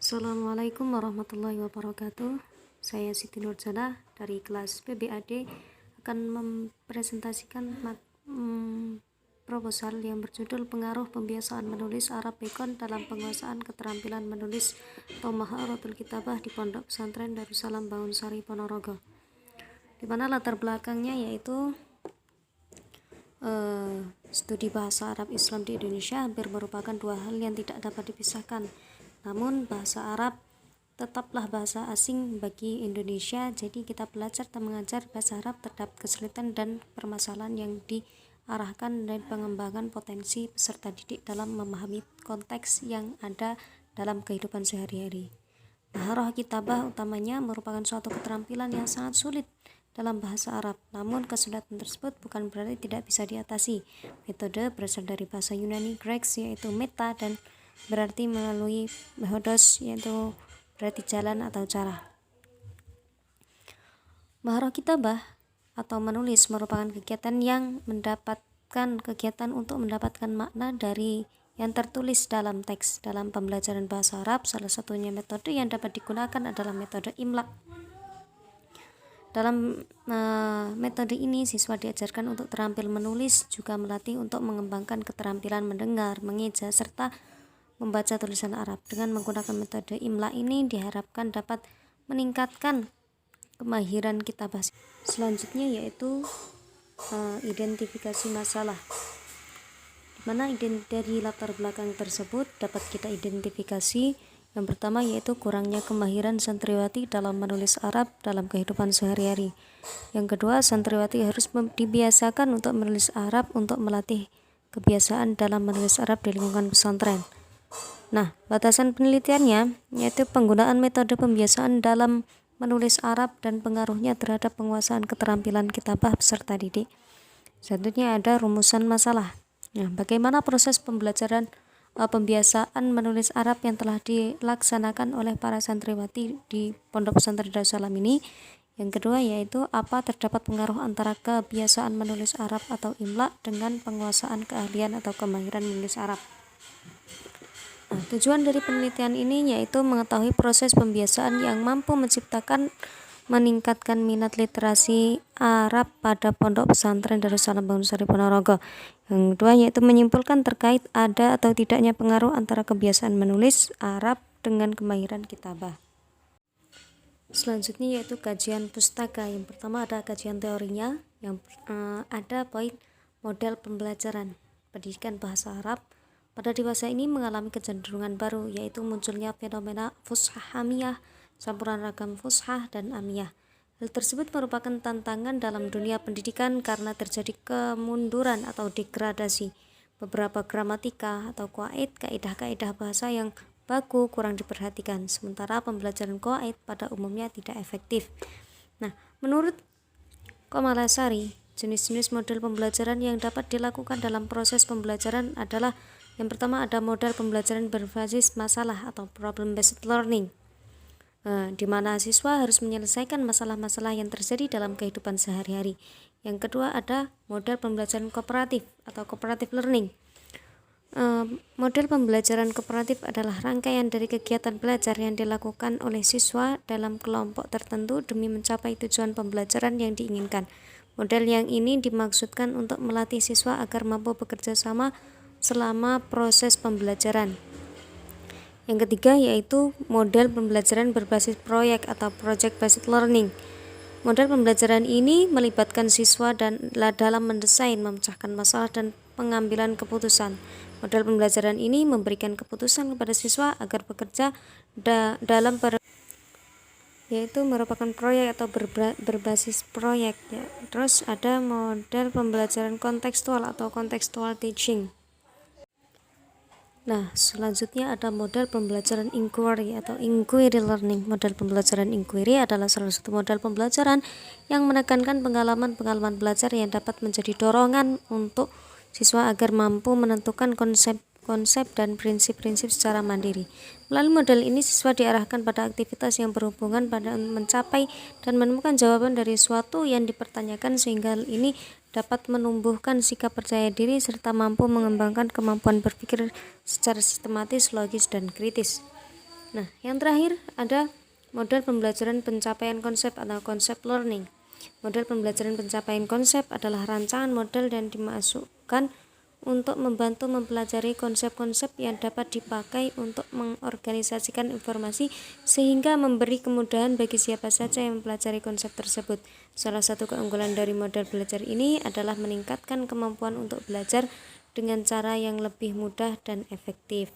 Assalamualaikum warahmatullahi wabarakatuh. Saya Siti Nurjana dari kelas PBAD akan mempresentasikan proposal yang berjudul Pengaruh Pembiasaan Menulis Arab Bacon dalam Penguasaan Keterampilan Menulis atau Maharatul Kitabah di Pondok Pesantren Darussalam Bangunsari Ponorogo, di mana latar belakangnya yaitu studi bahasa Arab Islam di Indonesia hampir merupakan dua hal yang tidak dapat dipisahkan. Namun bahasa Arab tetaplah bahasa asing bagi Indonesia, jadi kita belajar dan mengajar bahasa Arab terdapat kesulitan dan permasalahan yang diarahkan dan pengembangan potensi peserta didik dalam memahami konteks yang ada dalam kehidupan sehari-hari. Maharah kitabah utamanya merupakan suatu keterampilan yang sangat sulit dalam bahasa Arab, namun kesulitan tersebut bukan berarti tidak bisa diatasi. Metode berasal dari bahasa Yunani Greeks yaitu meta dan berarti melalui methodos yaitu berarti jalan atau cara. Maharah kitabah atau menulis merupakan kegiatan yang kegiatan untuk mendapatkan makna dari yang tertulis dalam teks. Dalam pembelajaran bahasa Arab, salah satunya metode yang dapat digunakan adalah metode imla. Dalam metode ini, siswa diajarkan untuk terampil menulis, juga melatih untuk mengembangkan keterampilan mendengar, mengeja, serta membaca tulisan Arab. Dengan menggunakan metode imla ini diharapkan dapat meningkatkan kemahiran kitabah. Selanjutnya yaitu identifikasi masalah, dimana dari latar belakang tersebut dapat kita identifikasi. Yang pertama yaitu kurangnya kemahiran santriwati dalam menulis Arab dalam kehidupan sehari-hari. Yang kedua, santriwati harus dibiasakan untuk menulis Arab untuk melatih kebiasaan dalam menulis Arab di lingkungan pesantren. Nah, batasan penelitiannya yaitu penggunaan metode pembiasaan dalam menulis Arab dan pengaruhnya terhadap penguasaan keterampilan kitabah peserta didik. Selanjutnya ada rumusan masalah. Nah, bagaimana proses pembelajaran pembiasaan menulis Arab yang telah dilaksanakan oleh para santriwati di Pondok Pesantren Darussalam ini. Yang kedua yaitu apa terdapat pengaruh antara kebiasaan menulis Arab atau imla dengan penguasaan keahlian atau kemahiran menulis Arab. Nah, tujuan dari penelitian ini yaitu mengetahui proses pembiasaan yang mampu meningkatkan minat literasi Arab pada Pondok Pesantren Darussalam Bangunsari Ponorogo. Yang kedua yaitu menyimpulkan terkait ada atau tidaknya pengaruh antara kebiasaan menulis Arab dengan kemahiran kitabah. Selanjutnya yaitu kajian pustaka. Yang pertama ada kajian teorinya, yang ada poin model pembelajaran pendidikan bahasa Arab pada dewasa ini mengalami kecenderungan baru, yaitu munculnya fenomena fushah amiyah, campuran ragam fushah dan amiyah. Hal tersebut merupakan tantangan dalam dunia pendidikan karena terjadi kemunduran atau degradasi beberapa gramatika atau qawaid, kaidah-kaidah bahasa yang baku kurang diperhatikan, sementara pembelajaran qawaid pada umumnya tidak efektif. Nah, menurut Komalasari, jenis-jenis model pembelajaran yang dapat dilakukan dalam proses pembelajaran adalah yang pertama ada model pembelajaran berbasis masalah atau problem based learning, di mana siswa harus menyelesaikan masalah-masalah yang terjadi dalam kehidupan sehari-hari. Yang kedua ada model pembelajaran kooperatif atau cooperative learning. Model pembelajaran kooperatif adalah rangkaian dari kegiatan belajar yang dilakukan oleh siswa dalam kelompok tertentu demi mencapai tujuan pembelajaran yang diinginkan. Model yang ini dimaksudkan untuk melatih siswa agar mampu bekerja sama selama proses pembelajaran. Yang ketiga yaitu model pembelajaran berbasis proyek atau project based learning. Model pembelajaran ini melibatkan siswa dalam mendesain, memecahkan masalah dan pengambilan keputusan. Model pembelajaran ini memberikan keputusan kepada siswa agar bekerja dalam yaitu merupakan proyek atau berbasis proyek ya. Terus ada model pembelajaran kontekstual atau contextual teaching. Nah, selanjutnya ada model pembelajaran inquiry atau inquiry learning. Model pembelajaran inquiry adalah salah satu model pembelajaran yang menekankan pengalaman belajar yang dapat menjadi dorongan untuk siswa agar mampu menentukan konsep dan prinsip-prinsip secara mandiri. Melalui model ini, siswa diarahkan pada aktivitas yang berhubungan pada mencapai dan menemukan jawaban dari suatu yang dipertanyakan, sehingga hal ini dapat menumbuhkan sikap percaya diri serta mampu mengembangkan kemampuan berpikir secara sistematis, logis, dan kritis. Nah, yang terakhir ada model pembelajaran pencapaian konsep atau concept learning. Model pembelajaran pencapaian konsep adalah rancangan model dan dimasukkan untuk membantu mempelajari konsep-konsep yang dapat dipakai untuk mengorganisasikan informasi sehingga memberi kemudahan bagi siapa saja yang mempelajari konsep tersebut. Salah satu keunggulan dari model belajar ini adalah meningkatkan kemampuan untuk belajar dengan cara yang lebih mudah dan efektif.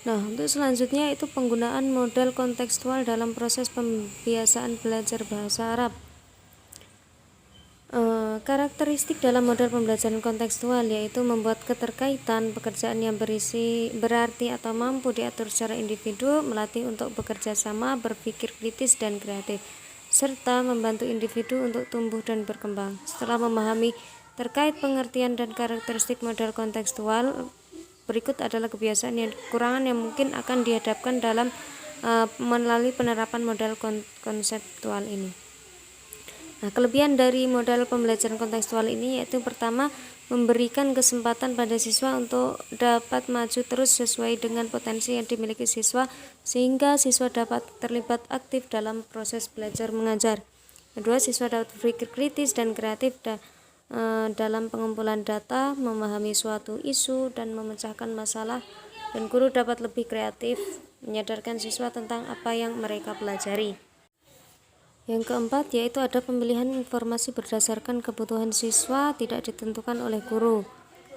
Nah, untuk selanjutnya itu penggunaan model kontekstual dalam proses pembiasaan belajar bahasa Arab. Karakteristik dalam model pembelajaran kontekstual yaitu membuat keterkaitan pekerjaan yang berarti atau mampu diatur secara individu, melatih untuk bekerja sama, berpikir kritis dan kreatif, serta membantu individu untuk tumbuh dan berkembang. Setelah memahami terkait pengertian dan karakteristik model kontekstual, berikut adalah kebiasaan yang kekurangan yang mungkin akan dihadapkan dalam melalui penerapan model konseptual ini. Nah, kelebihan dari model pembelajaran kontekstual ini yaitu pertama, memberikan kesempatan pada siswa untuk dapat maju terus sesuai dengan potensi yang dimiliki siswa sehingga siswa dapat terlibat aktif dalam proses belajar mengajar. Kedua, siswa dapat berpikir kritis dan kreatif dalam pengumpulan data, memahami suatu isu dan memecahkan masalah, dan guru dapat lebih kreatif menyadarkan siswa tentang apa yang mereka pelajari. Yang keempat yaitu ada pemilihan informasi berdasarkan kebutuhan siswa, tidak ditentukan oleh guru.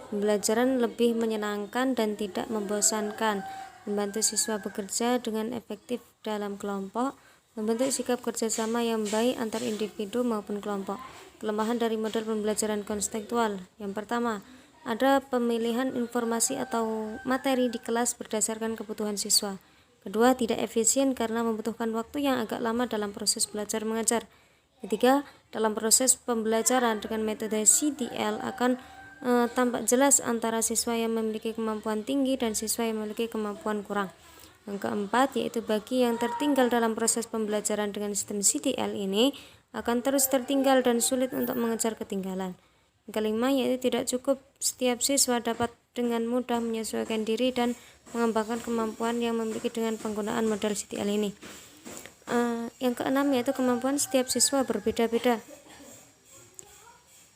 Pembelajaran lebih menyenangkan dan tidak membosankan, membantu siswa bekerja dengan efektif dalam kelompok, membentuk sikap kerjasama yang baik antar individu maupun kelompok. Kelemahan dari model pembelajaran kontekstual. Yang pertama, ada pemilihan informasi atau materi di kelas berdasarkan kebutuhan siswa. Kedua, tidak efisien karena membutuhkan waktu yang agak lama dalam proses belajar mengajar. Ketiga, dalam proses pembelajaran dengan metode CDL akan tampak jelas antara siswa yang memiliki kemampuan tinggi dan siswa yang memiliki kemampuan kurang. Yang keempat, yaitu bagi yang tertinggal dalam proses pembelajaran dengan sistem CDL ini akan terus tertinggal dan sulit untuk mengejar ketinggalan. Yang kelima, yaitu tidak cukup setiap siswa dapat dengan mudah menyesuaikan diri dan mengembangkan kemampuan yang memiliki dengan penggunaan model CDL ini. Yang keenam, yaitu kemampuan setiap siswa berbeda-beda.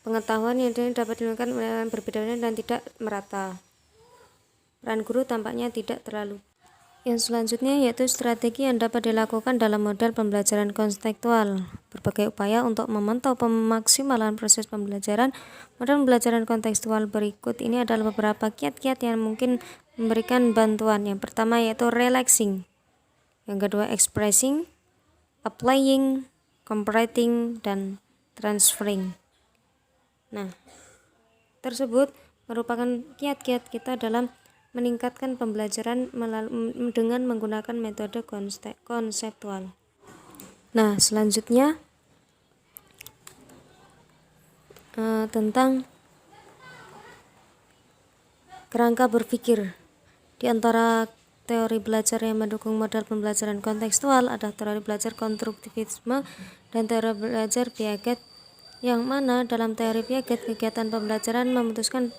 Pengetahuan yang dapat dilakukan berbeda-beda dan tidak merata. Peran guru tampaknya tidak terlalu. Yang selanjutnya yaitu strategi yang dapat dilakukan dalam model pembelajaran kontekstual. Berbagai upaya untuk memantau pemaksimalan proses pembelajaran. Model pembelajaran kontekstual berikut ini adalah beberapa kiat-kiat yang mungkin memberikan bantuan. Yang pertama yaitu relaxing. Yang kedua expressing, applying, comparing, dan transferring. Nah, tersebut merupakan kiat-kiat kita dalam meningkatkan pembelajaran dengan menggunakan metode konseptual. Nah, selanjutnya tentang kerangka berpikir. Di antara teori belajar yang mendukung model pembelajaran kontekstual ada teori belajar konstruktivisme dan teori belajar Piaget, yang mana dalam teori Piaget kegiatan pembelajaran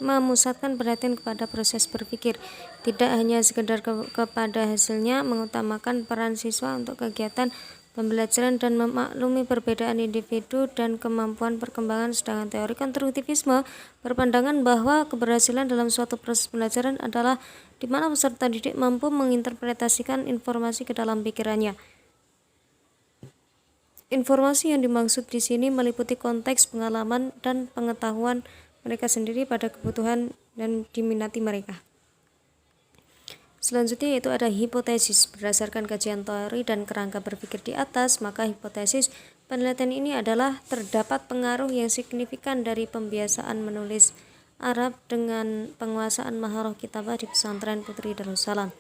memusatkan perhatian kepada proses berpikir, tidak hanya sekedar kepada hasilnya, mengutamakan peran siswa untuk kegiatan pembelajaran dan memaklumi perbedaan individu dan kemampuan perkembangan. Sedangkan teori konstruktivisme berpandangan bahwa keberhasilan dalam suatu proses pembelajaran adalah di mana peserta didik mampu menginterpretasikan informasi ke dalam pikirannya. Informasi yang dimaksud di sini meliputi konteks, pengalaman, dan pengetahuan mereka sendiri pada kebutuhan dan diminati mereka. Selanjutnya yaitu ada hipotesis. Berdasarkan kajian teori dan kerangka berpikir di atas, maka hipotesis penelitian ini adalah terdapat pengaruh yang signifikan dari pembiasaan menulis Arab dengan penguasaan maharah kitabah di pesantren Putri Darussalam.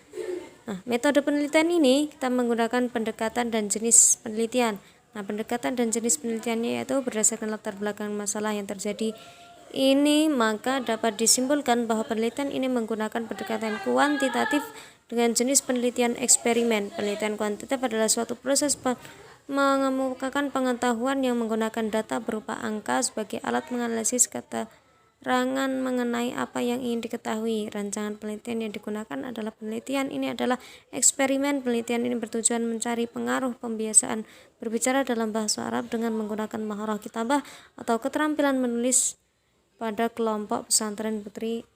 Nah, metode penelitian ini kita menggunakan pendekatan dan jenis penelitian. Nah, pendekatan dan jenis penelitiannya yaitu berdasarkan latar belakang masalah yang terjadi ini, maka dapat disimpulkan bahwa penelitian ini menggunakan pendekatan kuantitatif dengan jenis penelitian eksperimen. Penelitian kuantitatif adalah suatu proses mengemukakan pengetahuan yang menggunakan data berupa angka sebagai alat menganalisis keterangan mengenai apa yang ingin diketahui. Rancangan penelitian yang digunakan adalah penelitian ini adalah eksperimen. Penelitian ini bertujuan mencari pengaruh pembiasaan berbicara dalam bahasa Arab dengan menggunakan maharah kitabah atau keterampilan menulis pada kelompok pesantren Putri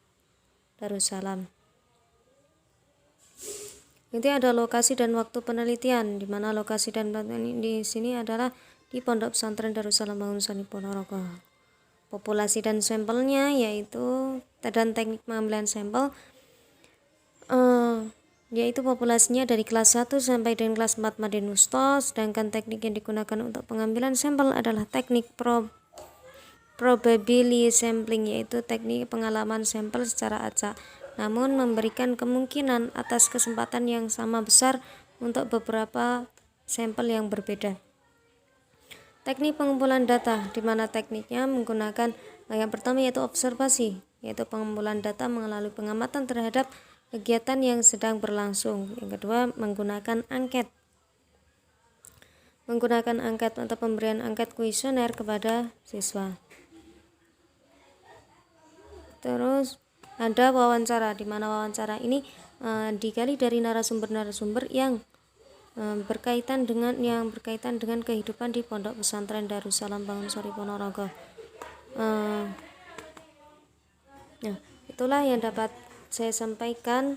Darussalam. Nanti ada lokasi dan waktu penelitian, di mana lokasi dan penelitian di sini adalah di Pondok Pesantren Darussalam Bangunsari Ponorogo. Populasi dan sampelnya yaitu dan teknik pengambilan sampel yaitu populasinya dari kelas 1 sampai dengan kelas 4 Madin Wusta, sedangkan teknik yang digunakan untuk pengambilan sampel adalah teknik probability sampling, yaitu teknik pengalaman sampel secara acak, namun memberikan kemungkinan atas kesempatan yang sama besar untuk beberapa sampel yang berbeda. Teknik pengumpulan data, di mana tekniknya menggunakan yang pertama yaitu observasi, yaitu pengumpulan data melalui pengamatan terhadap kegiatan yang sedang berlangsung. Yang kedua menggunakan angket. Menggunakan angket untuk pemberian angket kuesioner kepada siswa. Terus ada wawancara, di mana wawancara ini digali dari narasumber-narasumber yang berkaitan dengan kehidupan di Pondok Pesantren Darussalam Bangunsari Ponorogo. Nah, itulah yang dapat saya sampaikan.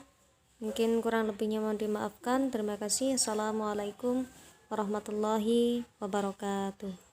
Mungkin kurang lebihnya mohon dimaafkan. Terima kasih. Assalamualaikum warahmatullahi wabarakatuh.